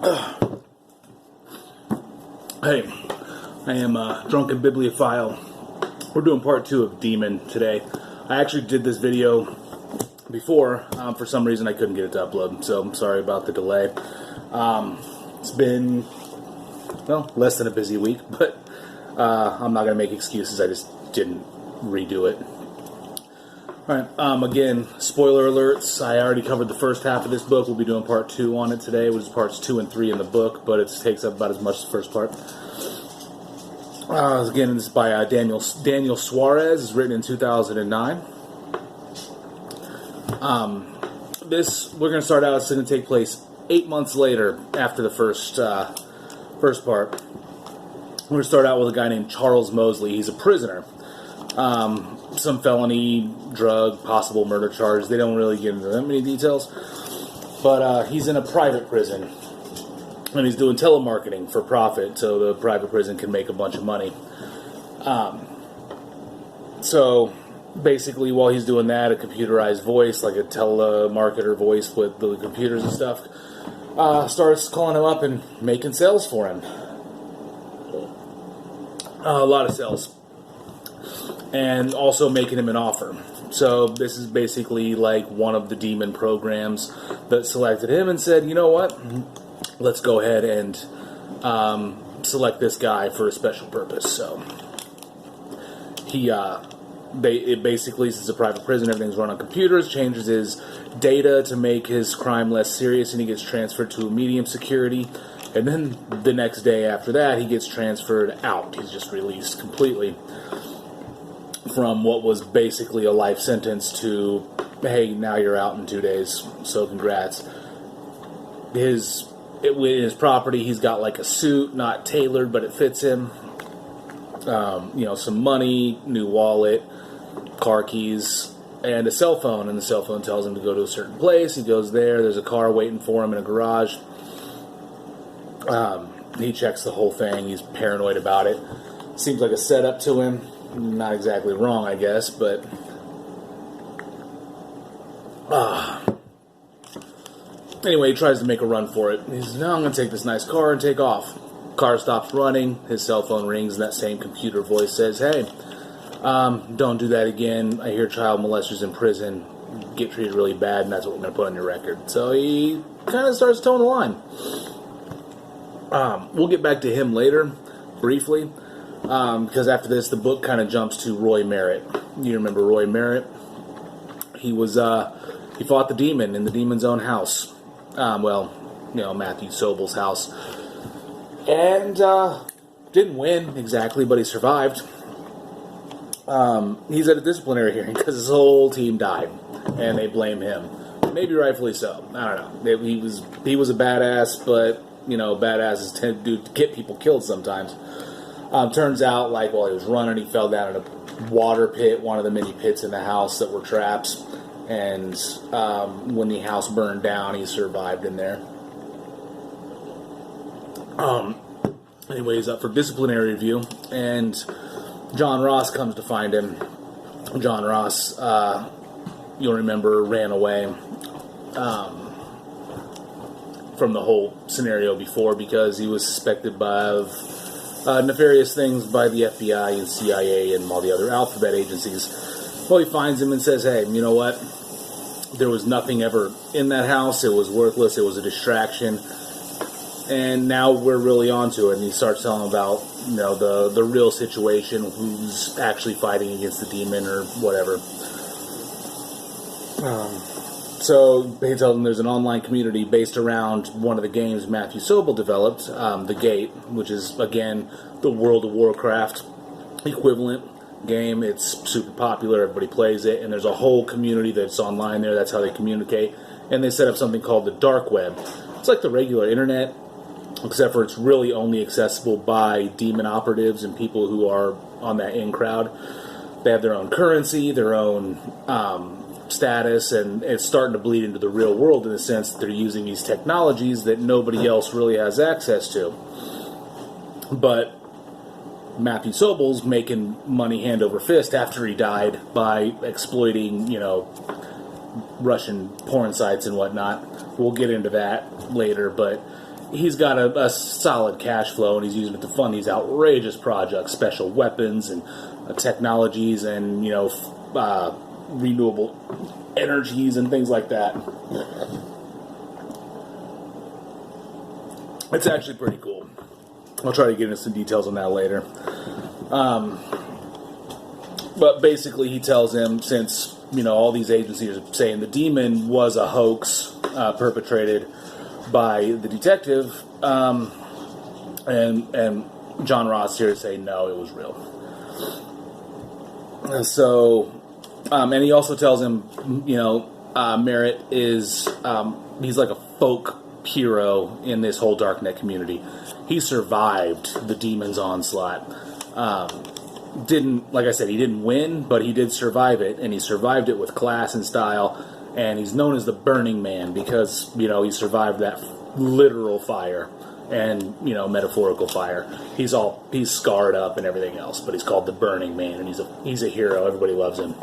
Hey, I am a drunken bibliophile. We're doing part 2 of Daemon today. I actually did this video before. For some reason I couldn't get it to upload, so I'm sorry about the delay. It's been, well, less than a busy week, but I'm not going to make excuses. I just didn't redo it. Alright, again, spoiler alerts. I already covered the first half of this book. We'll be doing part 2 on it today, which is parts 2 and 3 in the book, but it takes up about as much as the first part. Again, this is by Daniel Suarez. It's written in 2009. We're going to start out, it's going to take place 8 months later after the first part. We're going to start out with a guy named Charles Mosley. He's a prisoner. Some felony, drug, possible murder charge. They don't really get into that many details. But he's in a private prison. And he's doing telemarketing for profit, so the private prison can make a bunch of money. So basically, while he's doing that, a computerized voice, like a telemarketer voice with the computers and stuff, starts calling him up and making sales for him. A lot of sales. And also making him an offer. So this is basically like one of the Daemon programs that selected him and said, you know what, let's go ahead and select this guy for a special purpose. So it basically, since it's a private prison, everything's run on computers, changes his data to make his crime less serious, and he gets transferred to a medium security. And then the next day after that, he gets transferred out. He's just released completely from what was basically a life sentence to, hey, now you're out in 2 days, so congrats. His property, he's got like a suit, not tailored, but it fits him. Some money, new wallet, car keys, and a cell phone. And the cell phone tells him to go to a certain place. He goes there. There's a car waiting for him in a garage. He checks the whole thing. He's paranoid about it. Seems like a setup to him. Not exactly wrong, I guess, but anyway, he tries to make a run for it. He says, no, I'm going to take this nice car and take off. Car stops running. His cell phone rings, and that same computer voice says, hey, don't do that again. I hear child molesters in prison get treated really bad, and that's what we're going to put on your record. So he kind of starts towing the line. We'll get back to him later, briefly. Because after this, the book kind of jumps to Roy Merritt. You remember Roy Merritt? He fought the demon in the demon's own house. Matthew Sobel's house. And, didn't win exactly, but he survived. He's at a disciplinary hearing because his whole team died. And they blame him. Maybe rightfully so. I don't know. He was a badass, but, badasses tend to get people killed sometimes. Turns out, while he was running, he fell down in a water pit, one of the many pits in the house that were traps. And when the house burned down, he survived in there. Anyway, he's up for disciplinary review, and John Ross comes to find him. John Ross, you'll remember, ran away from the whole scenario before because he was suspected of nefarious things by the FBI and CIA and all the other alphabet agencies. Well, he finds him and says, hey, you know what? There was nothing ever in that house. It was worthless. It was a distraction. And now we're really onto it. And he starts telling about, the real situation, who's actually fighting against the demon or whatever. So he tells them there's an online community based around one of the games Matthew Sobel developed, The Gate, which is, again, the World of Warcraft equivalent game. It's super popular. Everybody plays it. And there's a whole community that's online there. That's how they communicate. And they set up something called the dark web. It's like the regular internet, except for it's really only accessible by demon operatives and people who are on that in crowd. They have their own currency, their own status, and it's starting to bleed into the real world in the sense that they're using these technologies that nobody else really has access to. But Matthew Sobel's making money hand over fist after he died by exploiting, Russian porn sites and whatnot. We'll get into that later, but he's got a solid cash flow, and he's using it to fund these outrageous projects, special weapons and technologies, and renewable energies and things like that. It's actually pretty cool. I'll try to get into some details on that later. But basically, he tells him, since all these agencies are saying the demon was a hoax perpetrated by the detective, and John Ross here is saying no, it was real. So, and he also tells him, Merritt is he's like a folk hero in this whole Darknet community. He survived the demon's onslaught. Like I said, he didn't win, but he did survive it, and he survived it with class and style, and he's known as the Burning Man because, he survived that literal fire and, metaphorical fire. He's scarred up and everything else, but he's called the Burning Man, and he's a hero. Everybody loves him.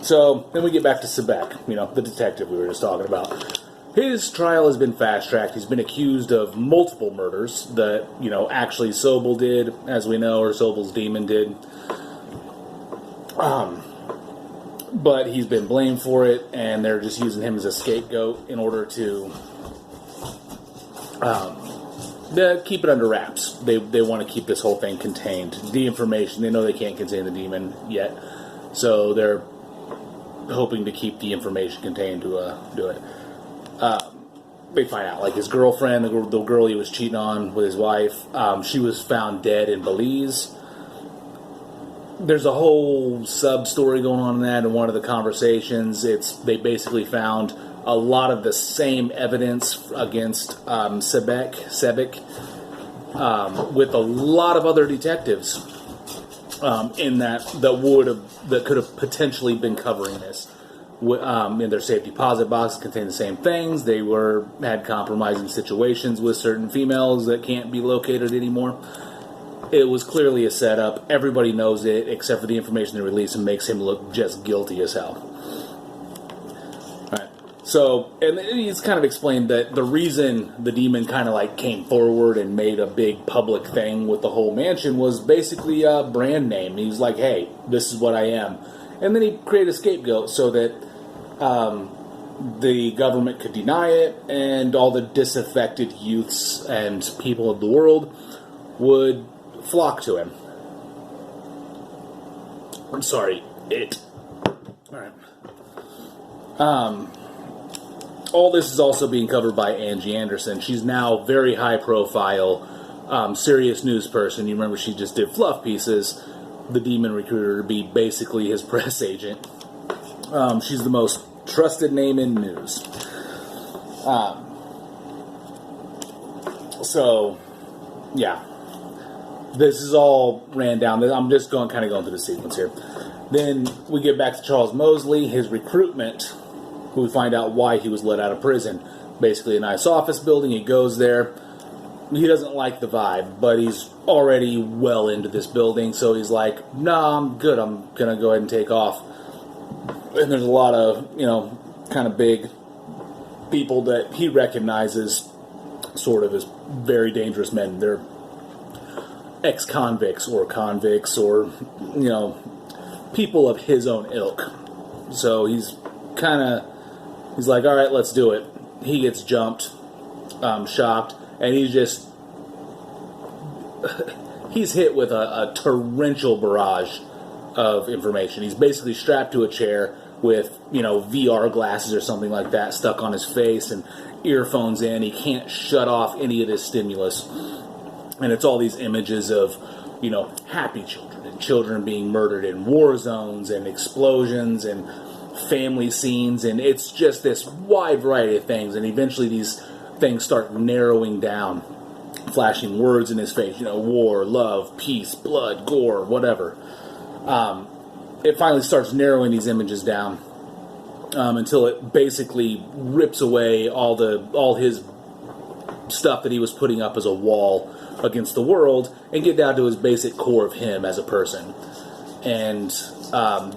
So then we get back to Sebek, the detective we were just talking about. His trial has been fast-tracked. He's been accused of multiple murders that, actually Sobel did, as we know, or Sobel's demon did. But he's been blamed for it, and they're just using him as a scapegoat in order to keep it under wraps. They want to keep this whole thing contained. The information, they know they can't contain the demon yet, so they're hoping to keep the information contained to do it. They find out, like, his girlfriend, the girl he was cheating on with his wife, she was found dead in Belize. There's a whole sub-story going on in that in one of the conversations. They basically found a lot of the same evidence against Sebek, with a lot of other detectives in that could have potentially been covering this. In their safe deposit boxes contained the same things. They had compromising situations with certain females that can't be located anymore. It was clearly a setup. Everybody knows it, except for the information they release, and makes him look just guilty as hell. Alright. So, and he's kind of explained that the reason the demon kind of like came forward and made a big public thing with the whole mansion was basically a brand name. He was like, hey, this is what I am. And then he created a scapegoat so that the government could deny it, and all the disaffected youths and people of the world would flock to him. I'm sorry, it. Alright. All this is also being covered by Angie Anderson. She's now very high profile, serious news person. You remember she just did fluff pieces. The demon recruiter to be basically his press agent. She's the most trusted name in news. So, yeah. This is all ran down. I'm just going through the sequence here. Then we get back to Charles Mosley, his recruitment, who we find out why he was let out of prison. Basically a nice office building. He goes there. He doesn't like the vibe, but he's already well into this building, so he's like, nah, I'm good, I'm going to go ahead and take off. And there's a lot of, kind of big people that he recognizes sort of as very dangerous men. They're ex-convicts or convicts or, people of his own ilk. So he's like, all right, let's do it. He gets jumped, shocked, and he's hit with a torrential barrage of information. He's basically strapped to a chair with, VR glasses or something like that stuck on his face and earphones in. He can't shut off any of this stimulus. And it's all these images of, happy children and children being murdered in war zones and explosions and family scenes. And it's just this wide variety of things. And eventually these things start narrowing down, flashing words in his face, war, love, peace, blood, gore, whatever. It finally starts narrowing these images down until it basically rips away all his stuff that he was putting up as a wall against the world and get down to his basic core of him as a person. And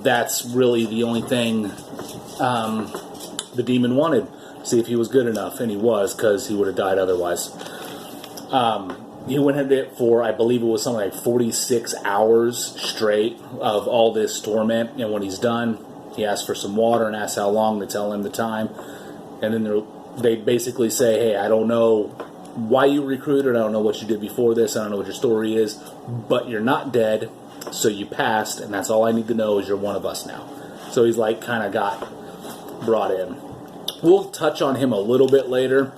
that's really the only thing the demon wanted. see if he was good enough, and he was, because he would have died otherwise. He went at it for, I believe it was something like 46 hours straight of all this torment, and when he's done, he asks for some water and asks how long. They tell him the time, and then they basically say, hey, I don't know why you recruited, I don't know what you did before this, I don't know what your story is, but you're not dead, so you passed, and that's all I need to know is you're one of us now. So he's like kind of got brought in. We'll touch on him a little bit later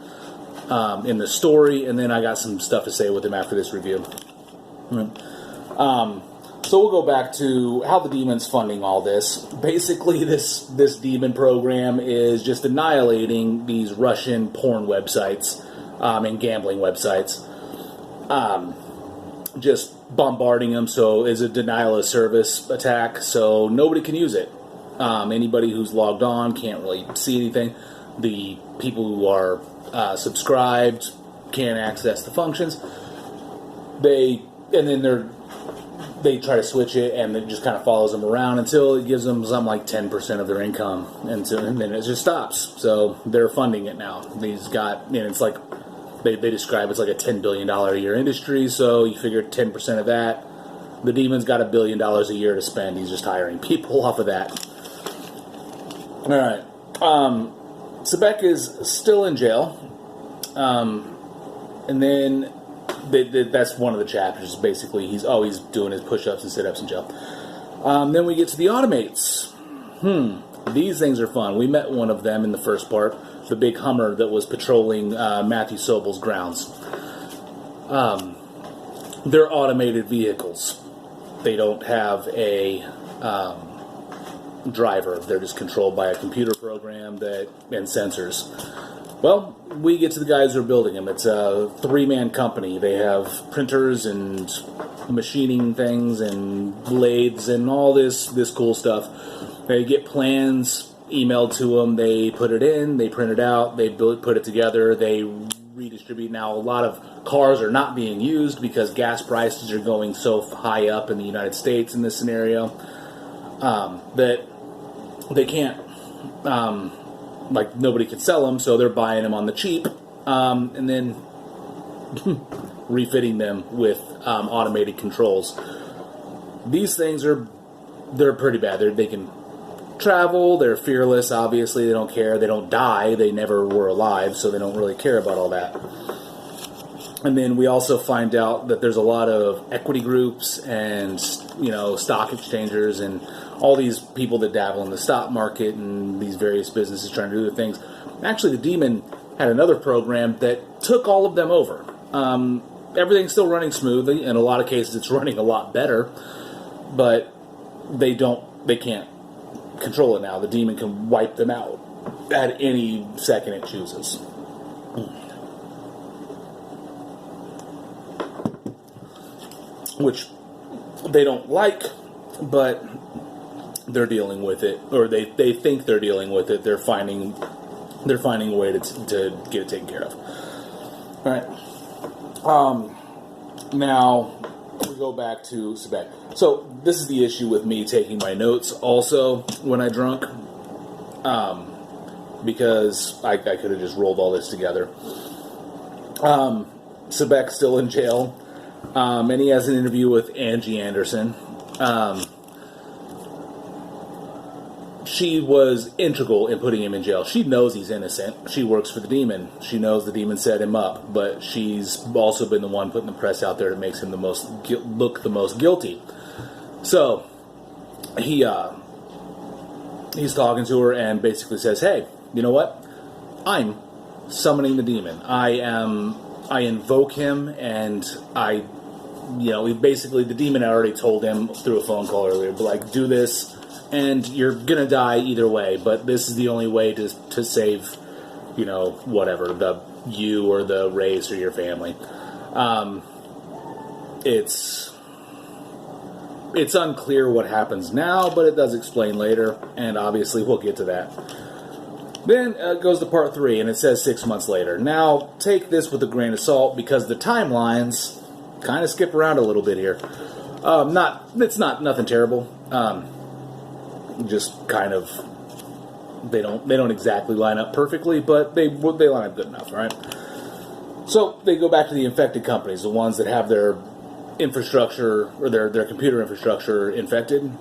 in the story, and then I got some stuff to say with him after this review. So we'll go back to how the Demon's funding all this. Basically, this Demon program is just annihilating these Russian porn websites and gambling websites. Just bombarding them, so it's a denial of service attack, so nobody can use it. Anybody who's logged on can't really see anything. The people who are subscribed can't access the functions. They try to switch it, and it just kind of follows them around until it gives them something like 10% of their income, and then it just stops. So they're funding it now. It's like they describe it's like a $10 billion a year industry. So you figure 10% of that. The Demon's got $1 billion a year to spend. He's just hiring people off of that. All right. Sebek is still in jail, and then that's one of the chapters. Basically, he's always doing his push-ups and sit-ups in jail. Then we get to the automates. These things are fun. We met one of them in the first part, the big Hummer that was patrolling Matthew Sobel's grounds. They're automated vehicles. They don't have a driver. They're just controlled by a computer program and sensors. Well, we get to the guys who are building them. It's a 3-man company. They have printers and machining things and lathes and all this cool stuff. They get plans emailed to them. They put it in. They print it out. They put it together. They redistribute. Now, a lot of cars are not being used because gas prices are going so high up in the United States in this scenario that they can't, nobody can sell them, so they're buying them on the cheap, and then refitting them with automated controls. These things they're pretty bad. They can travel, they're fearless, obviously, they don't care, they don't die, they never were alive, so they don't really care about all that. And then we also find out that there's a lot of equity groups and, stock exchangers and all these people that dabble in the stock market and these various businesses trying to do their things. Actually, the Demon had another program that took all of them over. Everything's still running smoothly. In a lot of cases, it's running a lot better, but they can't control it now. The Demon can wipe them out at any second it chooses. Which they don't like, but they're dealing with it, or they think they're dealing with it. They're finding a way to get it taken care of. All right. Now we go back to Sebek. So this is the issue with me taking my notes also when I drunk, because I could have just rolled all this together. Sebek's still in jail. And he has an interview with Angie Anderson. She was integral in putting him in jail. She knows he's innocent. She works for the Demon. She knows the Demon set him up, but she's also been the one putting the press out there that makes him look the most guilty. So he's talking to her and basically says, "Hey, you know what? I'm summoning the Demon. I invoke him, and basically the Demon had already told him through a phone call earlier, but do this, and you're gonna die either way, but this is the only way to save, whatever, you or the race or your family." It's unclear what happens now, but it does explain later, and obviously we'll get to that. Then it goes to part 3, and it says 6 months later. Now, take this with a grain of salt, because the timelines kind of skip around a little bit here. It's not nothing terrible. Just kind of They don't exactly line up perfectly, but they line up good enough, right? So they go back to the infected companies, the ones that have their infrastructure or their computer infrastructure infected.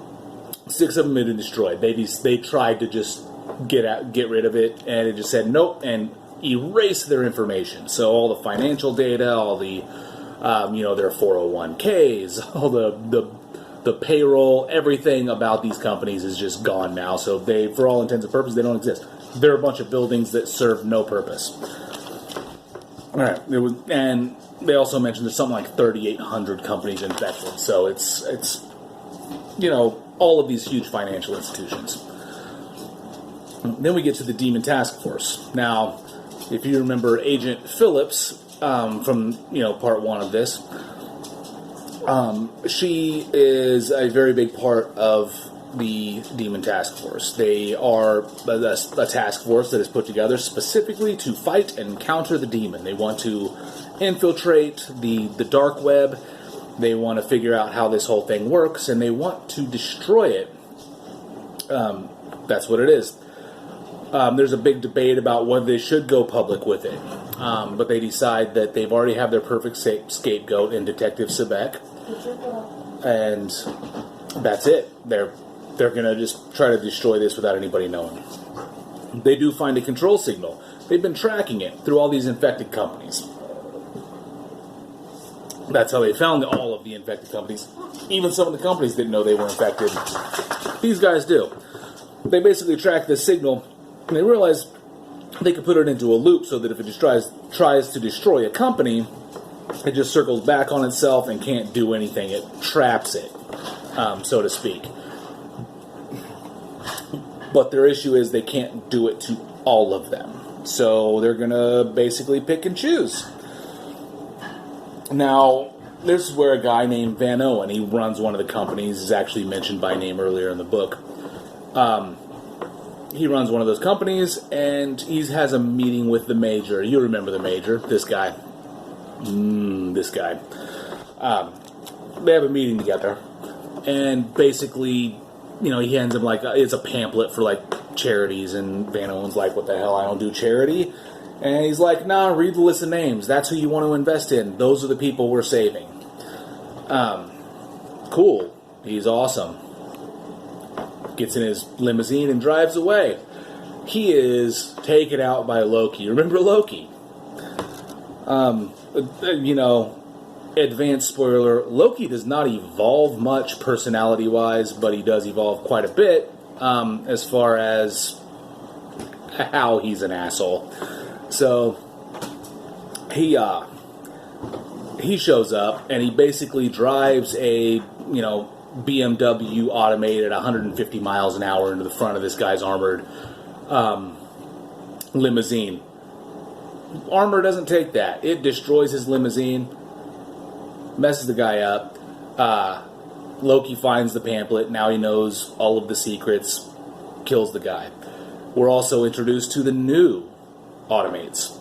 6 of them had been destroyed. They tried to just get rid of it, and it just said nope and erase their information. So all the financial data, all the their 401ks, all the payroll, everything about these companies is just gone now. So they, for all intents and purposes, they don't exist. They're a bunch of buildings that serve no purpose. All right, and they also mentioned there's something like 3,800 companies infected. So it's all of these huge financial institutions. Then we get to the Daemon Task Force. Now, if you remember Agent Phillips from part 1 of this, she is a very big part of the Daemon Task Force. They are a task force that is put together specifically to fight and counter the demon. They want to infiltrate the dark web. They want to figure out how this whole thing works, and they want to destroy it. That's what it is. There's a big debate about whether they should go public with it. But they decide that they've already have their perfect scapegoat in Detective Sebek. And that's it. They're going to just try to destroy this without anybody knowing. They do find a control signal. They've been tracking it through all these infected companies. That's how they found all of the infected companies. Even some of the companies didn't know they were infected. These guys do. They basically track this signal, and they realize they could put it into a loop so that if it tries to destroy a company, it just circles back on itself and can't do anything. It traps it, so to speak. But their issue is they can't do it to all of them. So they're going to basically pick and choose. Now, this is where a guy named Van Owen, he runs one of the companies, is actually mentioned by name earlier in the book. He runs one of those companies, and he has a meeting with the Major. You remember the Major, this guy. This guy. They have a meeting together, and basically, he hands him it's a pamphlet for charities, and Van Owen's like, what the hell, I don't do charity? And he's like, nah, read the list of names. That's who you want to invest in. Those are the people we're saving. Cool. He's awesome. Gets in his limousine and drives away. He is taken out by Loki. Remember Loki? Advanced spoiler, Loki does not evolve much personality-wise, but he does evolve quite a bit as far as how he's an asshole. So he shows up, and he basically drives a BMW automated at 150 miles an hour into the front of this guy's armored limousine. Armor doesn't take that. It destroys his limousine, messes the guy up. Loki finds the pamphlet. Now he knows all of the secrets, kills the guy. We're also introduced to the new automates.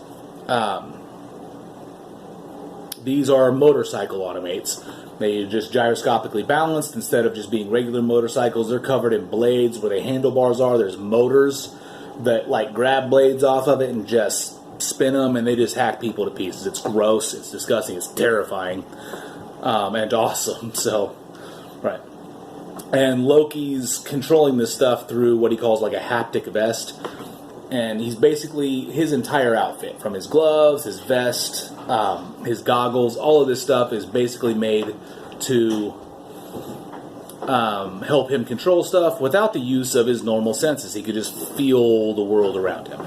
These are motorcycle automates. They are just gyroscopically balanced. Instead of just being regular motorcycles, they're covered in blades where the handlebars are. There's motors that grab blades off of it and just spin them, and they just hack people to pieces. It's gross, it's disgusting, it's terrifying, and awesome. So, right. And Loki's controlling this stuff through what he calls a haptic vest. And he's basically, his entire outfit, from his gloves, his vest, his goggles, all of this stuff is basically made to help him control stuff without the use of his normal senses. He could just feel the world around him.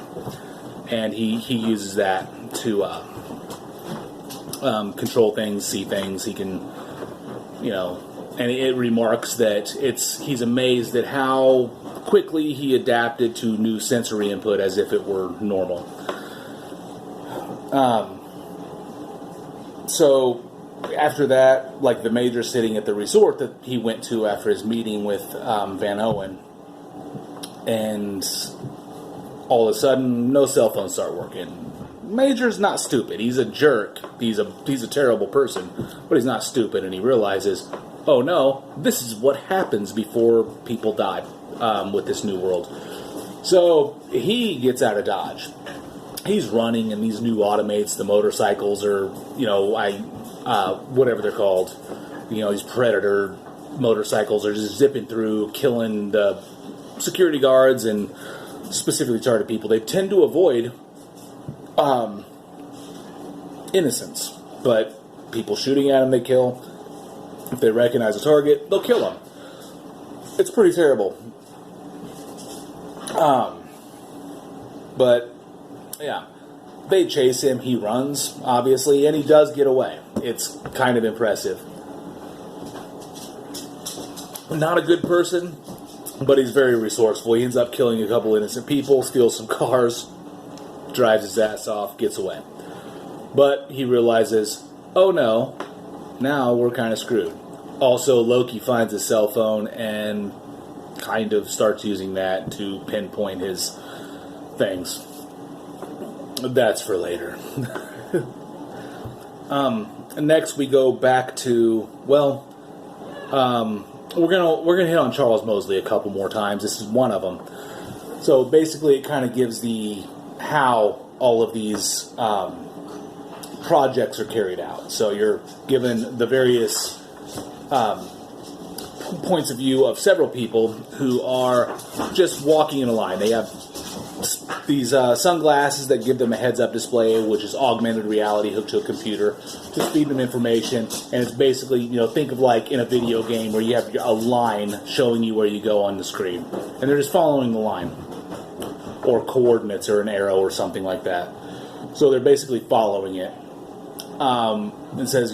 And he uses that to control things, see things. He can, and it remarks that he's amazed at how quickly he adapted to new sensory input as if it were normal. So after that, the Major sitting at the resort that he went to after his meeting with Van Owen, and all of a sudden, no cell phones start working. Major's not stupid. He's a jerk. He's a terrible person, but he's not stupid, and he realizes, oh no, this is what happens before people die with this new world. So he gets out of Dodge. He's running, and these new automates, the motorcycles, or whatever they're called, these Predator motorcycles are just zipping through, killing the security guards and specifically targeted people. They tend to avoid innocents, but people shooting at them, they kill. If they recognize a target, they'll kill them. It's pretty terrible. But yeah, they chase him. He runs, obviously, and he does get away. It's kind of impressive. Not a good person, but he's very resourceful. He ends up killing a couple innocent people, steals some cars, drives his ass off, gets away. But he realizes, oh no, now we're kind of screwed. Also, Loki finds his cell phone and kind of starts using that to pinpoint his things. That's for later. Next we go back to, we're gonna hit on Charles Mosley a couple more times. This is one of them. So basically, it kind of gives the how all of these projects are carried out. So you're given the various points of view of several people who are just walking in a line. They have these sunglasses that give them a heads-up display, which is augmented reality hooked to a computer to feed them information. And it's basically, think of like in a video game where you have a line showing you where you go on the screen. And they're just following the line. Or coordinates or an arrow or something like that. So they're basically following it. It says,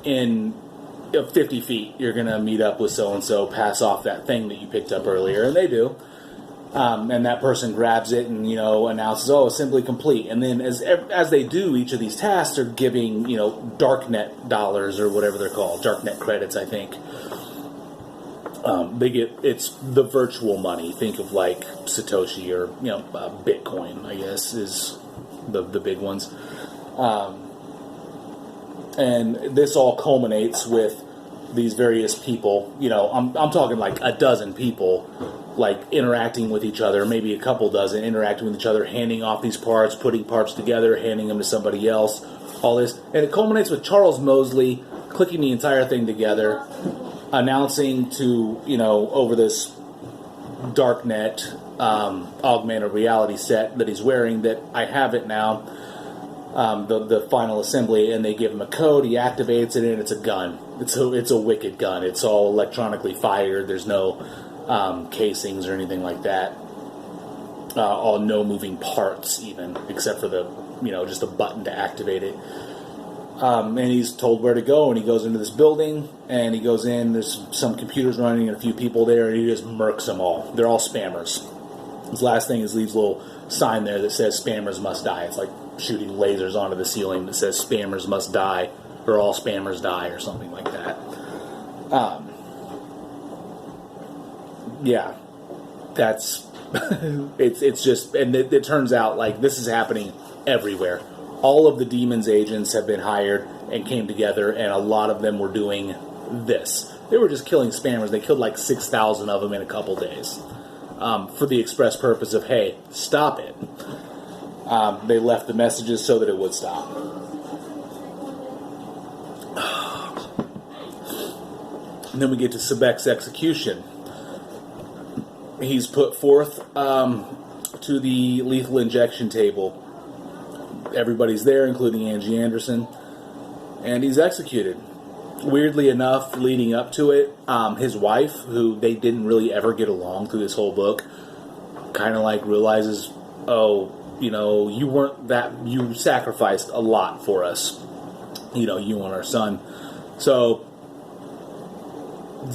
in 50 feet, you're going to meet up with so-and-so, pass off that thing that you picked up earlier. And they do. And that person grabs it and, announces, assembly complete. And then as they do each of these tasks, they're giving, darknet dollars or whatever they're called. Darknet credits, I think. It's the virtual money. Think of like Satoshi or, Bitcoin, I guess, is the big ones. And this all culminates with these various people, I'm talking like a dozen people, like interacting with each other, maybe a couple dozen, interacting with each other, handing off these parts, putting parts together, handing them to somebody else, all this. And it culminates with Charles Mosley clicking the entire thing together, announcing to, over this darknet augmented reality set that he's wearing that I have it now, the final assembly, and they give him a code, he activates it, and it's a gun. It's a wicked gun. It's all electronically fired. There's no casings or anything like that. All no moving parts even, except for the, just a button to activate it. And he's told where to go, and he goes into this building, and he goes in, there's some computers running and a few people there, and he just murks them all. They're all spammers. His last thing is leaves a little sign there that says spammers must die. It's like shooting lasers onto the ceiling that says spammers must die, or all spammers die, or something like that. Yeah, that's it's just, and it turns out like this is happening everywhere. All of the Demon's agents have been hired and came together, and a lot of them were doing this. They were just killing spammers. They killed like 6,000 of them in a couple days for the express purpose of, hey, stop it. They left the messages so that it would stop. And then we get to Sebek's execution. He's put forth to the lethal injection table. Everybody's there, including Angie Anderson. And he's executed. Weirdly enough, leading up to it, his wife, who they didn't really ever get along through this whole book, kind of like realizes, you weren't that, you sacrificed a lot for us. You and our son. So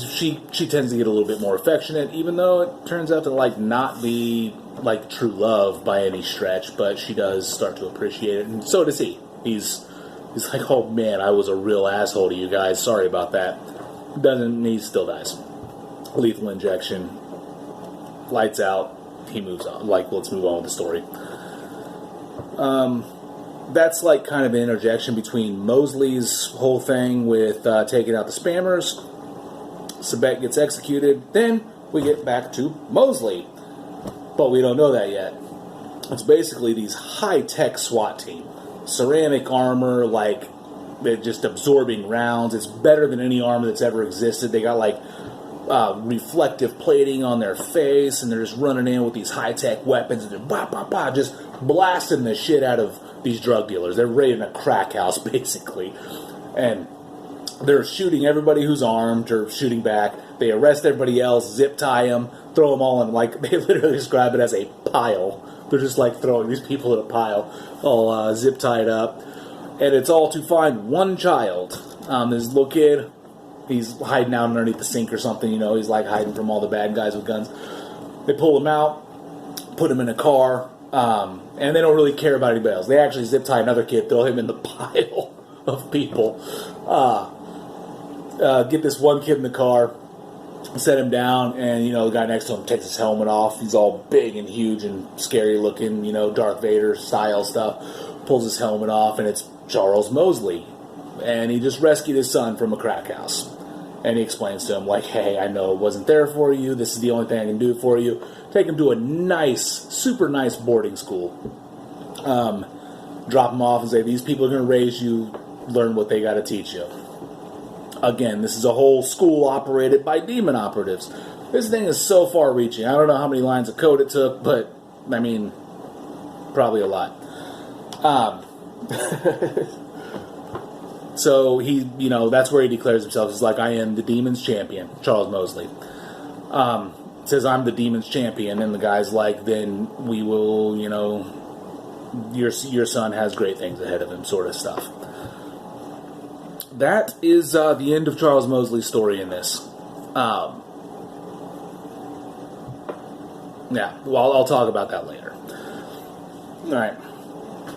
she tends to get a little bit more affectionate, even though it turns out to not be true love by any stretch, but she does start to appreciate it, and so does he. He's like, oh man, I was a real asshole to you guys, sorry about that. He still dies. Lethal injection, lights out, he moves on. Let's move on with the story. That's kind of an interjection between Mosley's whole thing with taking out the spammers. Sebek gets executed. Then we get back to Mosley. but we don't know that yet. It's basically these high-tech SWAT team. Ceramic armor, like, they're just absorbing rounds. It's better than any armor that's ever existed. They got, like, reflective plating on their face, and they're just running in with these high-tech weapons, and they're just blasting the shit out of these drug dealers. They're raiding a crack house, basically. And they're shooting everybody who's armed, or shooting back. They arrest everybody else, zip tie them, throw them all in, like, they literally describe it as a pile. They're just, like, throwing these people in a pile, all zip tied up. And it's all to find one child. This little kid, he's hiding out underneath the sink or something, you know, he's, like, hiding from all the bad guys with guns. They pull him out, put him in a car, and they don't really care about anybody else. They actually zip tie another kid, throw him in the pile of people. Get this one kid in the car, set him down, and, you know, the guy next to him takes his helmet off. He's all big and huge and scary looking, you know, Darth Vader style stuff. Pulls his helmet off, and it's Charles Mosley. And he just rescued his son from a crack house. And he explains to him, like, hey, I know it wasn't there for you. This is the only thing I can do for you. Take him to a nice, super nice boarding school. Drop him off and say, these people are going to raise you. Learn what they got to teach you. Again, this is a whole school operated by Daemon operatives. This thing is so far-reaching. I don't know how many lines of code it took, but, I mean, probably a lot. So he, you know, that's where he declares himself. He's like, I am the Demon's champion, Charles Mosley. Says, I'm the Demon's champion, and the guy's like, then we will, you know, your son has great things ahead of him, sort of stuff. That is the end of Charles Mosley's story in this. Yeah, well, I'll talk about that later. Alright.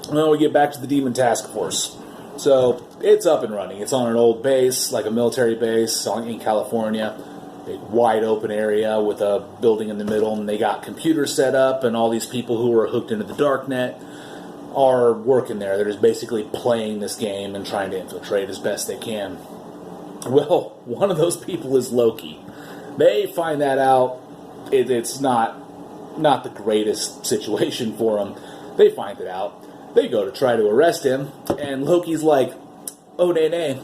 Well, we get back to the Demon Task Force. So, it's up and running. It's on an old base, like a military base in California. Big, wide open area with a building in the middle, and they got computers set up, and all these people who are hooked into the darknet are working there. They're just basically playing this game and trying to infiltrate as best they can. Well, one of those people is Loki. They find that out. It's not the greatest situation for them. They find it out. They go to try to arrest him, and Loki's like, oh, nay.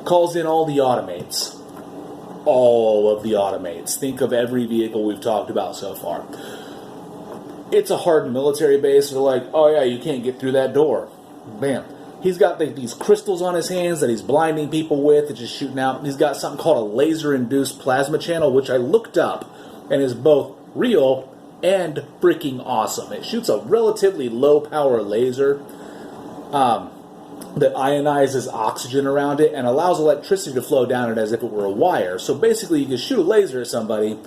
Calls in all the automates. All of the automates. Think of every vehicle we've talked about so far. It's a hardened military base. They're like, oh yeah, you can't get through that door. Bam. He's got these crystals on his hands that he's blinding people with. It's just shooting out. He's got something called a laser-induced plasma channel, which I looked up, and is both real and freaking awesome. It shoots a relatively low-power laser that ionizes oxygen around it and allows electricity to flow down it as if it were a wire. So basically, you can shoot a laser at somebody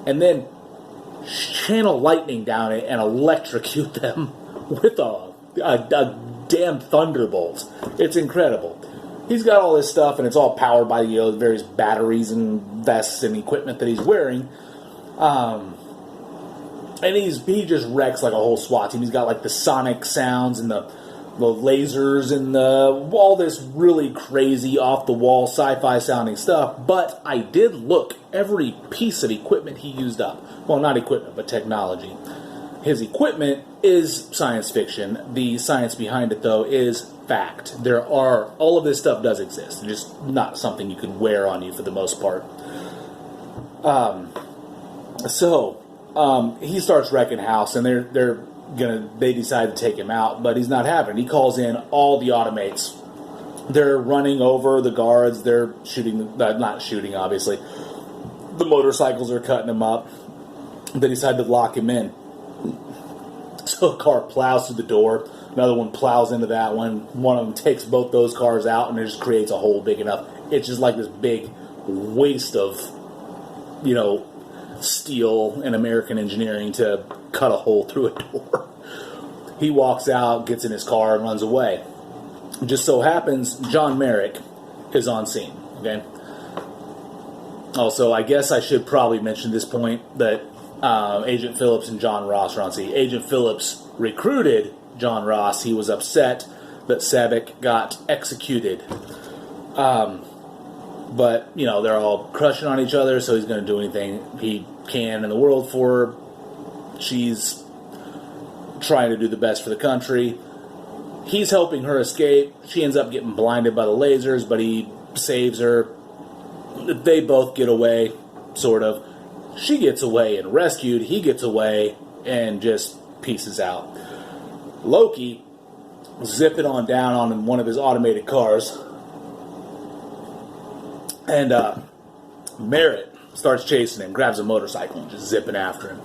and then channel lightning down it and electrocute them with a damn thunderbolt. It's incredible. He's got all this stuff, and it's all powered by, you know, various batteries and vests and equipment that he's wearing. And he just wrecks like a whole SWAT team. He's got like the sonic sounds and the lasers and all this really crazy off-the-wall sci-fi sounding stuff. But I did look every piece of equipment he used up. Well, not equipment, but technology. His equipment is science fiction. The science behind it, though, is fact. All of this stuff does exist. It's just not something you can wear on you for the most part. He starts wrecking house, and they decide to take him out, but he's not having it. He calls in all the automates. They're running over the guards. They're shooting, not shooting, obviously. The motorcycles are cutting him up. They decide to lock him in. So a car plows through the door. Another one plows into that one. One of them takes both those cars out, and it just creates a hole big enough. It's just like this big waste of, you know, steel and American engineering to cut a hole through a door. He walks out, gets in his car, and runs away. Just so happens, John Merrick is on scene. Okay. Also, I guess I should probably mention this point that Agent Phillips and John Ross are on scene. Agent Phillips recruited John Ross. He was upset that Sabic got executed. But, you know, they're all crushing on each other, so he's going to do anything he can in the world for She's trying to do the best for the country. He's helping her escape. She ends up getting blinded by the lasers, but he saves her. They both get away, sort of. She gets away and rescued. He gets away and just pieces out. Loki, zipping on down on one of his automated cars, and Merritt starts chasing him, grabs a motorcycle and just zipping after him.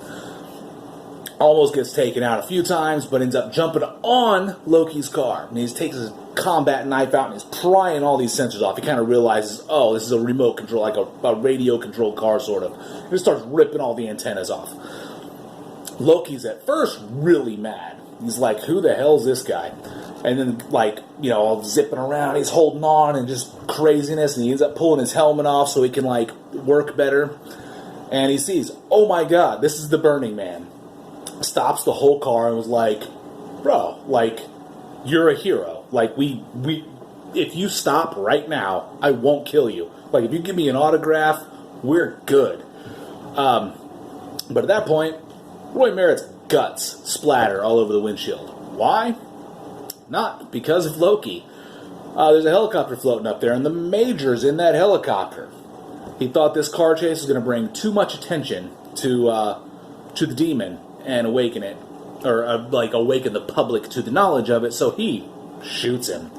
Almost gets taken out a few times, but ends up jumping on Loki's car. And he takes his combat knife out and he's prying all these sensors off. He kind of realizes, oh, this is a remote control, like a radio-controlled car, sort of. And he starts ripping all the antennas off. Loki's at first really mad. He's like, who the hell's this guy? And then, like, you know, all zipping around, he's holding on and just craziness, and he ends up pulling his helmet off so he can, like, work better. And he sees, oh my god, this is the Burning Man. Stops the whole car and was like, bro, like, you're a hero. Like, if you stop right now, I won't kill you. Like, if you give me an autograph, we're good. But at that point, Roy Merritt's guts splatter all over the windshield. Why? Not because of Loki. There's a helicopter floating up there, and the Major's in that helicopter. He thought this car chase was going to bring too much attention to the demon and awaken it, or awaken the public to the knowledge of it, so he shoots him.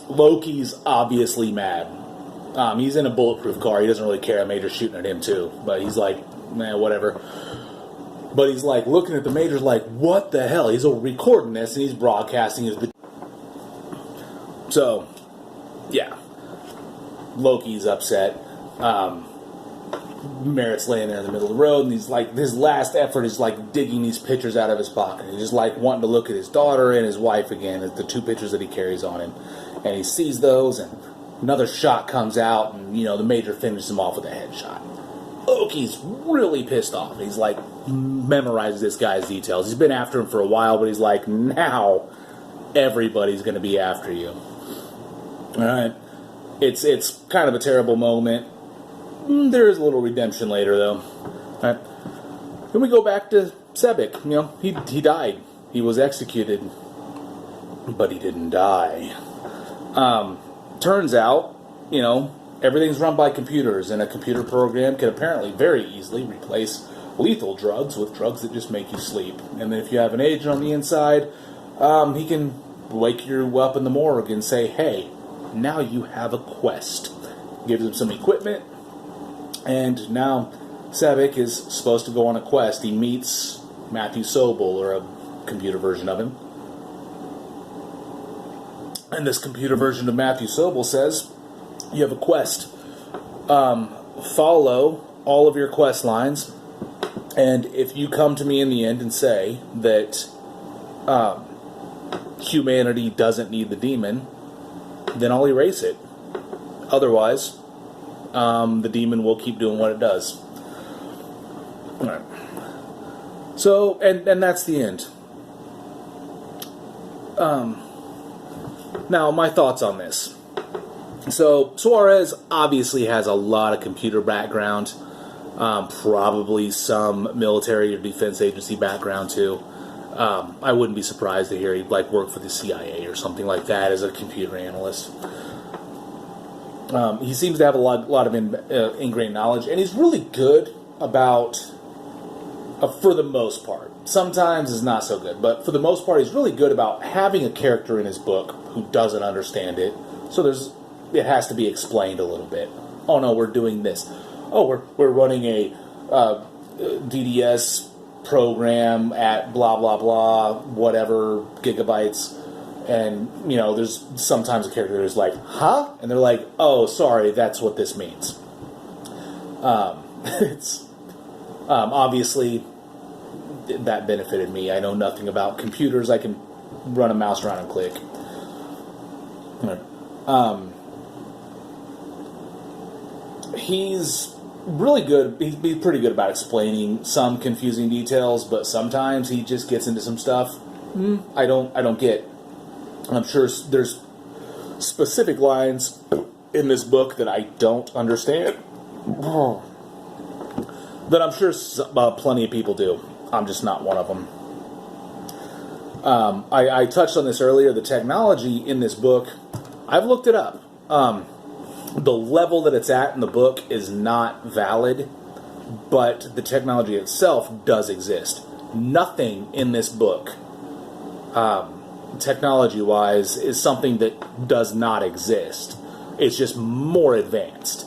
Loki's obviously mad. He's in a bulletproof car. He doesn't really care. A Major's shooting at him too, but he's like, man, whatever. But he's like looking at the Major's like, what the hell? He's recording this and he's broadcasting his. So, yeah, Loki's upset. Merritt's laying there in the middle of the road, and he's like, his last effort is like digging these pictures out of his pocket. He's just like wanting to look at his daughter and his wife again, the two pictures that he carries on him. And he sees those, and another shot comes out, and, you know, the Major finishes him off with a headshot. Loki's really pissed off. He's like, memorizes this guy's details. He's been after him for a while, but he's like, now everybody's going to be after you. Alright. It's kind of a terrible moment. There is a little redemption later, though. Alright. Then we go back to Sebek. You know, he died. He was executed. But he didn't die. Turns out, you know, everything's run by computers, and a computer program can apparently very easily replace lethal drugs with drugs that just make you sleep. And then if you have an agent on the inside, he can wake you up in the morgue and say, hey, now you have a quest. Gives him some equipment, and now Sebek is supposed to go on a quest. He meets Matthew Sobel, or a computer version of him. And this computer version of Matthew Sobel says, you have a quest. Follow all of your quest lines, and if you come to me in the end and say that humanity doesn't need the demon, then I'll erase it. Otherwise, the demon will keep doing what it does. Alright. So, and that's the end. Now, my thoughts on this. So, Suarez obviously has a lot of computer background, probably some military or defense agency background too. I wouldn't be surprised to hear he'd like work for the CIA or something like that as a computer analyst. He seems to have a lot of ingrained knowledge, and he's really good about, for the most part. Sometimes is not so good, but for the most part, he's really good about having a character in his book who doesn't understand it. So it has to be explained a little bit. Oh no, we're doing this. Oh, we're running a DDS program at blah blah blah whatever gigabytes, and you know, there's sometimes a character who's like, huh? And they're like, oh, sorry, that's what this means. It's obviously that benefited me. I know nothing about computers. I can run a mouse around and click. He's really good. He's pretty good about explaining some confusing details, but sometimes he just gets into some stuff I don't get. I'm sure there's specific lines in this book that I don't understand. that I'm sure plenty of people do. I'm just not one of them. I touched on this earlier. The technology in this book, I've looked it up. The level that it's at in the book is not valid, but the technology itself does exist. Nothing in this book, technology-wise, is something that does not exist. It's just more advanced.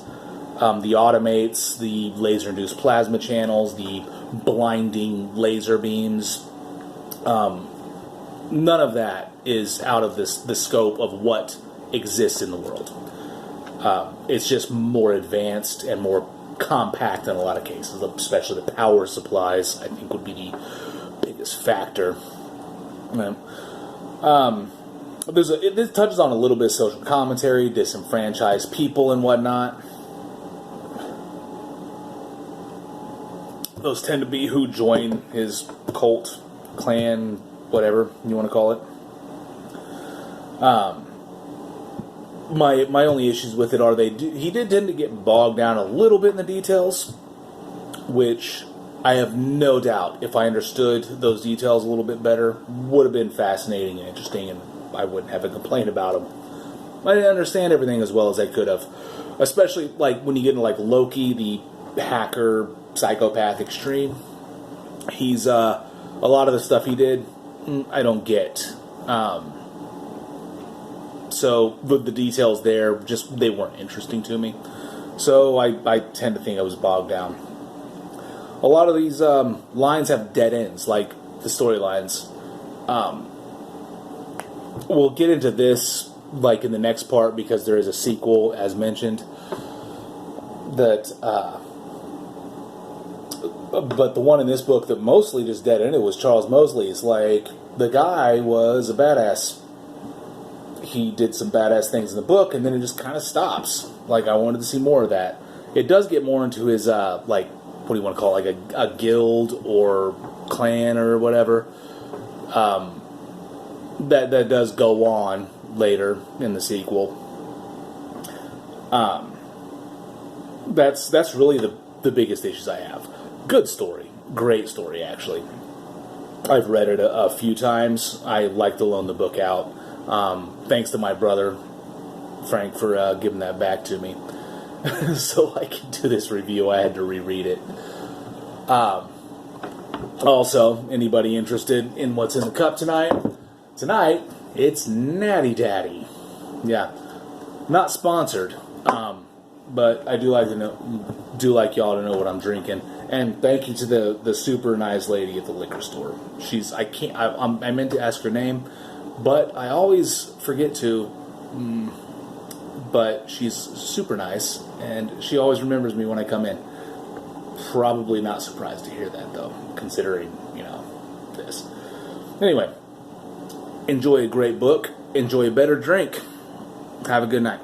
The automates, the laser-induced plasma channels, the blinding laser beams, none of that is out of the scope of what exists in the world. It's just more advanced and more compact in a lot of cases, especially the power supplies, I think, would be the biggest factor. This touches on a little bit of social commentary, disenfranchised people and whatnot. Those tend to be who join his cult, clan, whatever you want to call it. My only issues with it are he did tend to get bogged down a little bit in the details, which I have no doubt, if I understood those details a little bit better, would have been fascinating and interesting, and I wouldn't have a complaint about them. I didn't understand everything as well as I could have, especially like when you get into like Loki, the hacker psychopath extreme. He's a lot of the stuff he did, I don't get. So the details there, they weren't interesting to me. So I tend to think I was bogged down. A lot of these lines have dead ends, like the storylines. We'll get into this like in the next part because there is a sequel, as mentioned. But the one in this book that mostly just dead ended was Charles Mosley's. Like, the guy was a badass. He did some badass things in the book, and then it just kind of stops. Like, I wanted to see more of that. It does get more into his, like, what do you want to call it? Like a guild or clan or whatever. That does go on later in the sequel. That's really the biggest issues I have. Good story. Great story, actually. I've read it a few times. I like to loan the book out. Thanks to my brother, Frank, for giving that back to me. So I could do this review. I had to reread it. Also, anybody interested in what's in the cup tonight? Tonight, it's Natty Daddy. Yeah. Not sponsored. But I do like y'all to know what I'm drinking. And thank you to the super nice lady at the liquor store. I meant to ask her name, but I always forget to. But she's super nice, and she always remembers me when I come in. Probably not surprised to hear that, though, considering, this. Anyway, enjoy a great book. Enjoy a better drink. Have a good night.